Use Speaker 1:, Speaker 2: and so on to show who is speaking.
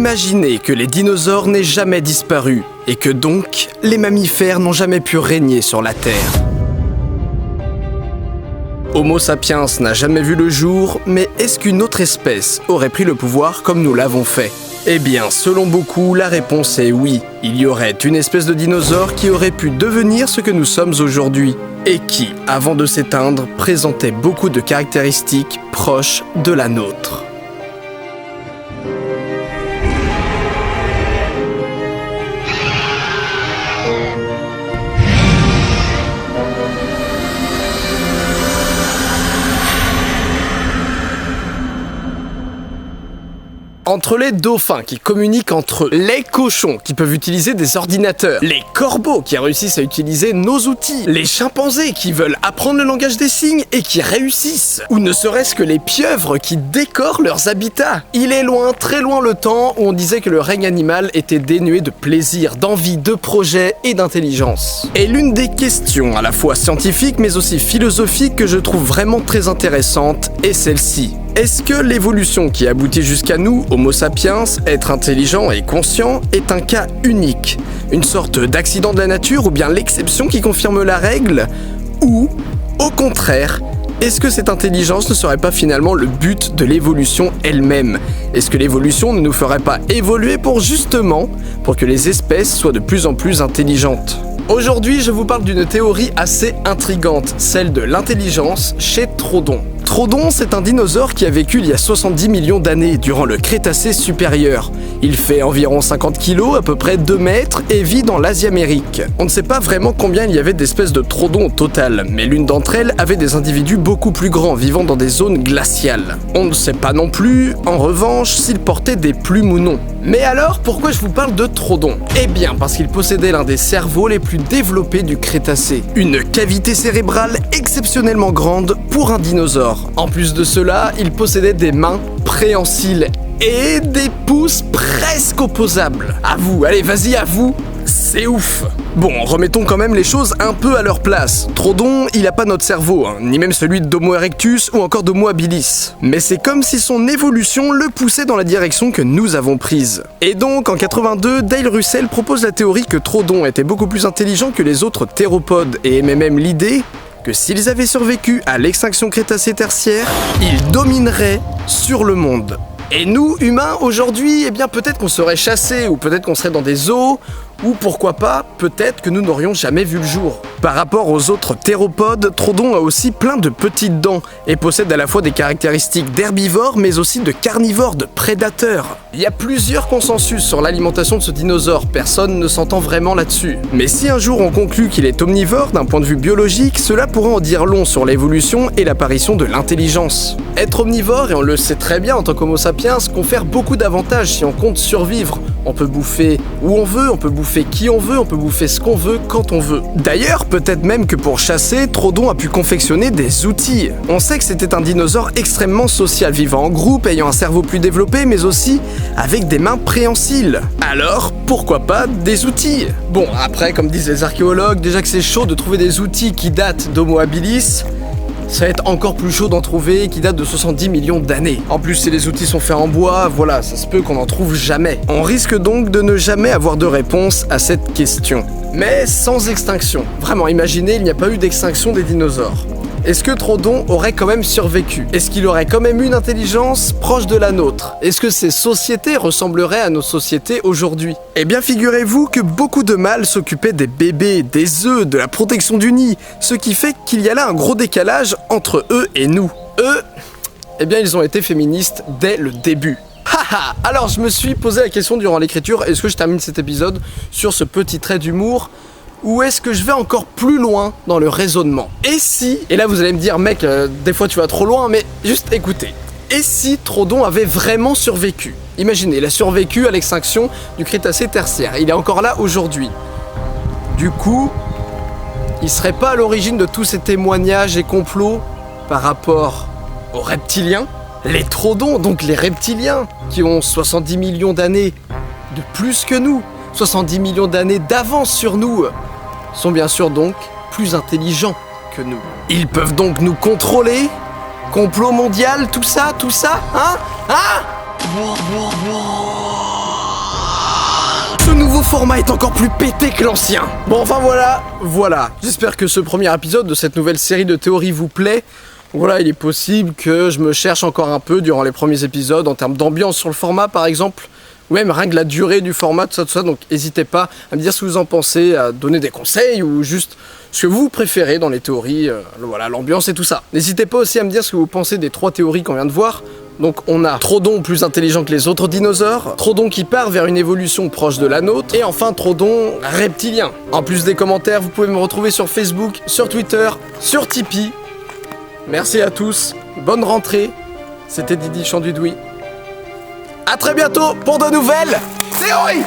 Speaker 1: Imaginez que les dinosaures n'aient jamais disparu et que donc les mammifères n'ont jamais pu régner sur la Terre. Homo sapiens n'a jamais vu le jour, mais est-ce qu'une autre espèce aurait pris le pouvoir comme nous l'avons fait ? Eh bien, selon beaucoup, la réponse est oui. Il y aurait une espèce de dinosaure qui aurait pu devenir ce que nous sommes aujourd'hui, et qui, avant de s'éteindre, présentait beaucoup de caractéristiques proches de la nôtre. Entre les dauphins qui communiquent entre eux, les cochons qui peuvent utiliser des ordinateurs, les corbeaux qui réussissent à utiliser nos outils, les chimpanzés qui veulent apprendre le langage des signes et qui réussissent, ou ne serait-ce que les pieuvres qui décorent leurs habitats. Il est loin, très loin le temps où on disait que le règne animal était dénué de plaisir, d'envie, de projet et d'intelligence. Et l'une des questions à la fois scientifiques mais aussi philosophiques que je trouve vraiment très intéressante est celle-ci. Est-ce que l'évolution qui aboutit jusqu'à nous, Homo sapiens, être intelligent et conscient, est un cas unique? Une sorte d'accident de la nature ou bien l'exception qui confirme la règle? Ou, au contraire, est-ce que cette intelligence ne serait pas finalement le but de l'évolution elle-même? Est-ce que l'évolution ne nous ferait pas évoluer pour que les espèces soient de plus en plus intelligentes? Aujourd'hui, je vous parle d'une théorie assez intrigante, celle de l'intelligence chez Troodon. Troodon, c'est un dinosaure qui a vécu il y a 70 millions d'années, durant le Crétacé supérieur. Il fait environ 50 kg, à peu près 2 mètres, et vit dans l'Asie-Amérique. On ne sait pas vraiment combien il y avait d'espèces de Troodon au total, mais l'une d'entre elles avait des individus beaucoup plus grands, vivant dans des zones glaciales. On ne sait pas non plus, en revanche, s'ils portaient des plumes ou non. Mais alors, pourquoi je vous parle de Troodon? Eh bien, parce qu'il possédait l'un des cerveaux les plus développés du Crétacé. Une cavité cérébrale exceptionnellement grande pour un dinosaure. En plus de cela, il possédait des mains préhensiles et des pouces presque opposables. À vous, allez, vas-y, à vous. C'est ouf. Bon, remettons quand même les choses un peu à leur place. Troodon, il a pas notre cerveau, ni même celui d'Homo erectus ou encore d'Homo habilis. Mais c'est comme si son évolution le poussait dans la direction que nous avons prise. Et donc, en 82, Dale Russell propose la théorie que Troodon était beaucoup plus intelligent que les autres théropodes et émet même l'idée que s'ils avaient survécu à l'extinction Crétacé-Tertiaire, ils domineraient sur le monde. Et nous, humains, aujourd'hui, eh bien peut-être qu'on serait chassés, ou peut-être qu'on serait dans des zoos, ou pourquoi pas, peut-être que nous n'aurions jamais vu le jour. Par rapport aux autres théropodes, Troodon a aussi plein de petites dents, et possède à la fois des caractéristiques d'herbivore, mais aussi de carnivore, de prédateur. Il y a plusieurs consensus sur l'alimentation de ce dinosaure, personne ne s'entend vraiment là-dessus. Mais si un jour on conclut qu'il est omnivore d'un point de vue biologique, cela pourrait en dire long sur l'évolution et l'apparition de l'intelligence. Être omnivore, et on le sait très bien en tant qu'Homo sapiens, confère beaucoup d'avantages si on compte survivre. On peut bouffer où on veut, on peut bouffer qui on veut, on peut bouffer ce qu'on veut quand on veut. D'ailleurs, peut-être même que pour chasser, Troodon a pu confectionner des outils. On sait que c'était un dinosaure extrêmement social, vivant en groupe, ayant un cerveau plus développé, mais aussi avec des mains préhensiles. Alors, pourquoi pas des outils? Bon, après, comme disent les archéologues, déjà que c'est chaud de trouver des outils qui datent d'Homo habilis, ça va être encore plus chaud d'en trouver qui date de 70 millions d'années. En plus, si les outils sont faits en bois, voilà, ça se peut qu'on n'en trouve jamais. On risque donc de ne jamais avoir de réponse à cette question. Mais sans extinction. Vraiment, imaginez, il n'y a pas eu d'extinction des dinosaures. Est-ce que Troodon aurait quand même survécu? Est-ce qu'il aurait quand même une intelligence proche de la nôtre? Est-ce que ces sociétés ressembleraient à nos sociétés aujourd'hui? Eh bien, figurez-vous que beaucoup de mâles s'occupaient des bébés, des œufs, de la protection du nid, ce qui fait qu'il y a là un gros décalage entre eux et nous. Eux, eh bien, ils ont été féministes dès le début. Haha. Alors, je me suis posé la question durant l'écriture, est-ce que je termine cet épisode sur ce petit trait d'humour? Ou est-ce que je vais encore plus loin dans le raisonnement? Et si, et là vous allez me dire mec, des fois tu vas trop loin, mais juste écoutez. Et si Troodon avait vraiment survécu? Imaginez, il a survécu à l'extinction du Crétacé tertiaire, il est encore là aujourd'hui. Du coup, il serait pas à l'origine de tous ces témoignages et complots par rapport aux reptiliens? Les Troodons, donc les reptiliens, qui ont 70 millions d'années de plus que nous, 70 millions d'années d'avance sur nous, sont bien sûr donc plus intelligents que nous. Ils peuvent donc nous contrôler? Complot mondial, tout ça, hein? nouveau format est encore plus pété que l'ancien. Bon, enfin voilà. J'espère que ce premier épisode de cette nouvelle série de théories vous plaît. Voilà, il est possible que je me cherche encore un peu durant les premiers épisodes en termes d'ambiance sur le format par exemple. Ou même rien que la durée du format, tout ça, donc n'hésitez pas à me dire ce que vous en pensez, à donner des conseils ou juste ce que vous préférez dans les théories, voilà, l'ambiance et tout ça. N'hésitez pas aussi à me dire ce que vous pensez des 3 théories qu'on vient de voir. Donc on a Troodon plus intelligent que les autres dinosaures, Troodon qui part vers une évolution proche de la nôtre, et enfin Troodon reptilien. En plus des commentaires, vous pouvez me retrouver sur Facebook, sur Twitter, sur Tipeee. Merci à tous, bonne rentrée, c'était Didi Chandudoui. A très bientôt pour de nouvelles théories.